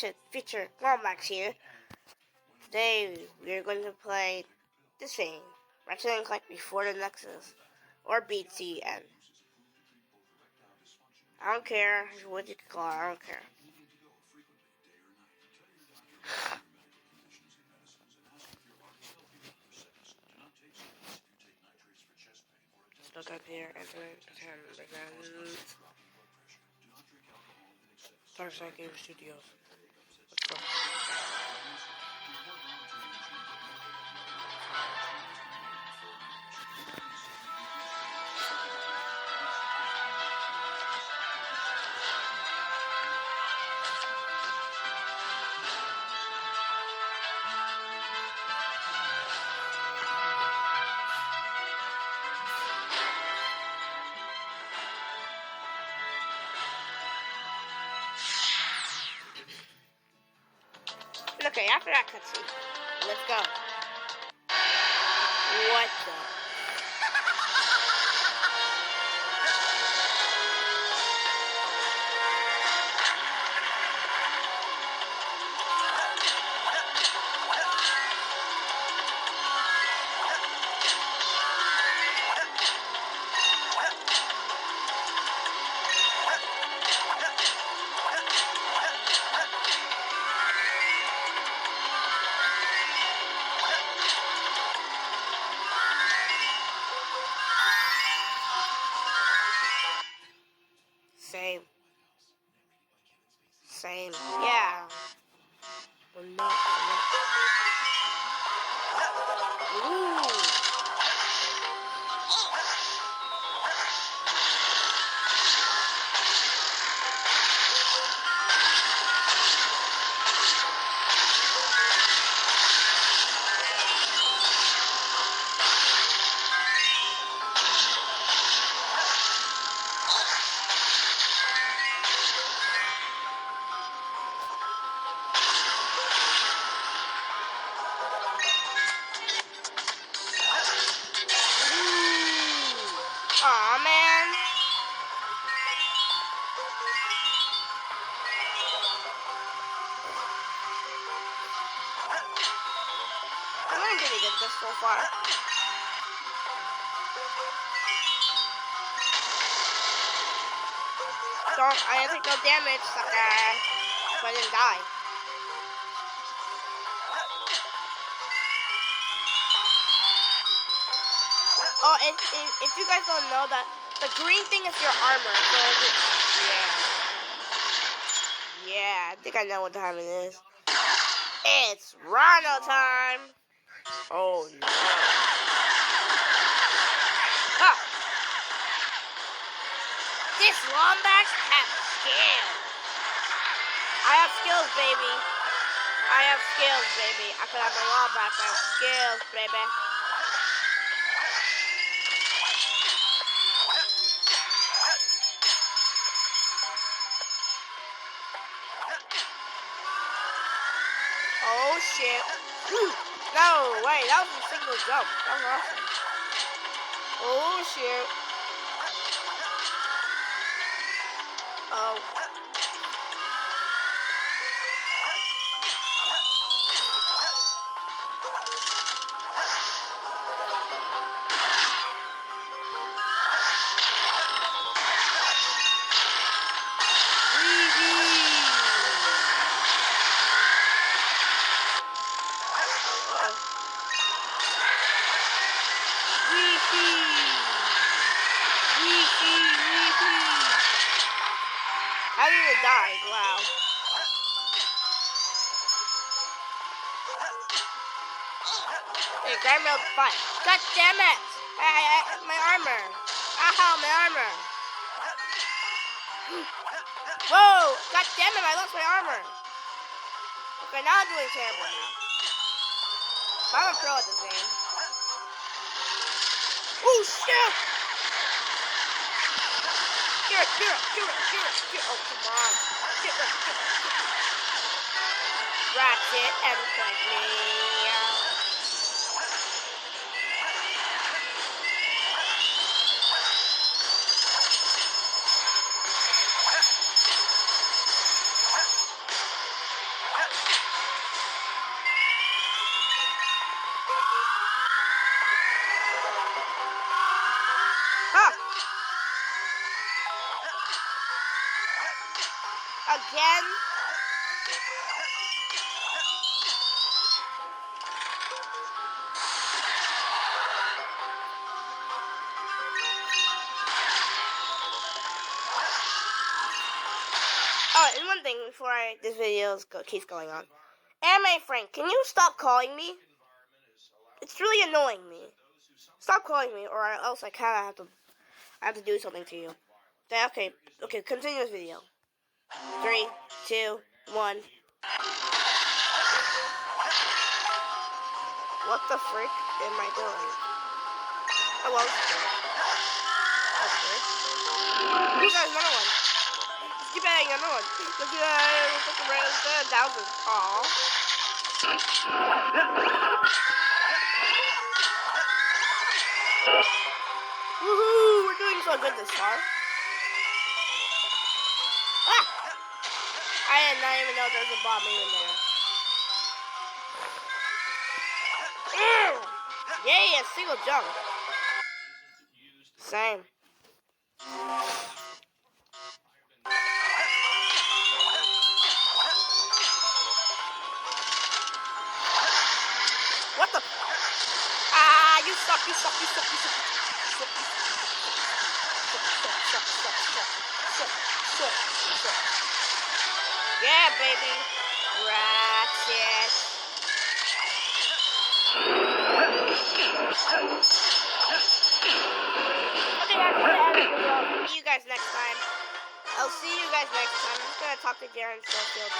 Ratchet feature Wombax here. Today we're going to play this thing, Ratchet and Clank Before the Nexus, or BTN. I don't care what you call it, I don't care. Just look up here, enter pretend. Darkside Game Studios. Let's go. Okay, after that cutscene, let's go. What the? Same. Yeah. Ooh. Aw, man. I'm doing pretty good this so far. I didn't take no damage, sucker. So I didn't die. Oh, and if you guys don't know that, the green thing is your armor. So yeah, I think I know what time it is. It's Rhino time. Oh no. Ha! This Wombax has skills. I have skills, baby. I have skills, baby. I could have a Wombax. I have skills, baby. Oh shit. No, wait, that was a single jump. That was awesome. Oh shit. Oh. I didn't even die. Wow. Hey, grab me a butt. God damn it! My armor. Ow, my armor. Whoa! God damn it! I lost my armor. Okay, now I'm doing terrible now. But I'm a pro at this game. Oh shit! Get it. Oh, come on. Get it. Ratchet and Clank me. again. Oh, and one thing before this video keeps going on. Anime Frank, can you stop calling me? It's really annoying me. Stop calling me, or else I kind of have to do something to you. Okay, continue this video. 3, 2, 1. What the frick am I doing? Oh, well, that's good. You guys, another one. Keep adding another one. Look at that. 1,000. Aww. Woohoo! We're doing so good this far. Ah! I did not even know there was a bomb even there. Yay, a single jump. Same. What the? Ah, you suck. Yeah, baby. Ratchet. Okay, I'm gonna end the video. See you guys next time. I'll see you guys next time. I'm just gonna talk to Darren Schofield.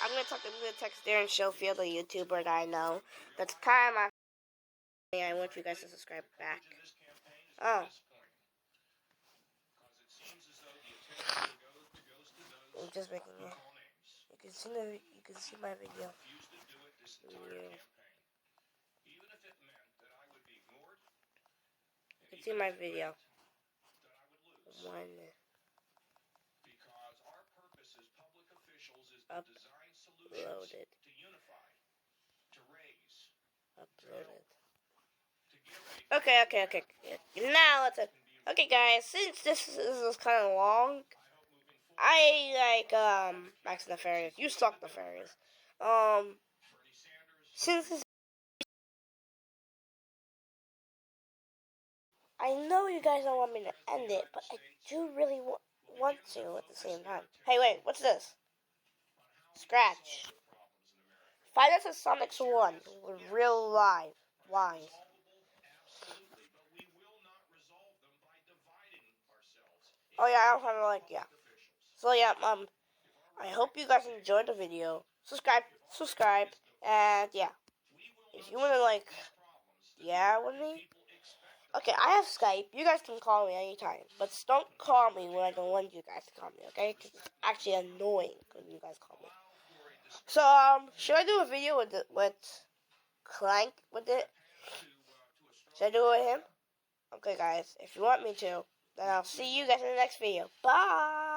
I'm gonna text Darren Schofield, a YouTuber that I know. That's kind of my. I want you guys to subscribe back. Oh. I'm just making it. You can see my video. Yeah. You can see my video. Uploaded. Okay. Now let's. Okay, guys. Since this is kind of long, I like Max Nefarious. You suck, Nefarious. Since this, I know you guys don't want me to end it, but I do really want to at the same time. Hey, wait, what's this? Scratch. Find us at Sonic's 1 with real live lines. Oh yeah, I don't have yeah. So yeah, I hope you guys enjoyed the video. Subscribe, and yeah. If you wanna with me. Okay, I have Skype. You guys can call me anytime, but don't call me when I don't want you guys to call me, okay? Because it's actually annoying when you guys call me. So should I do a video with Clank with it? Should I do it with him? Okay, guys. If you want me to, then I'll see you guys in the next video. Bye.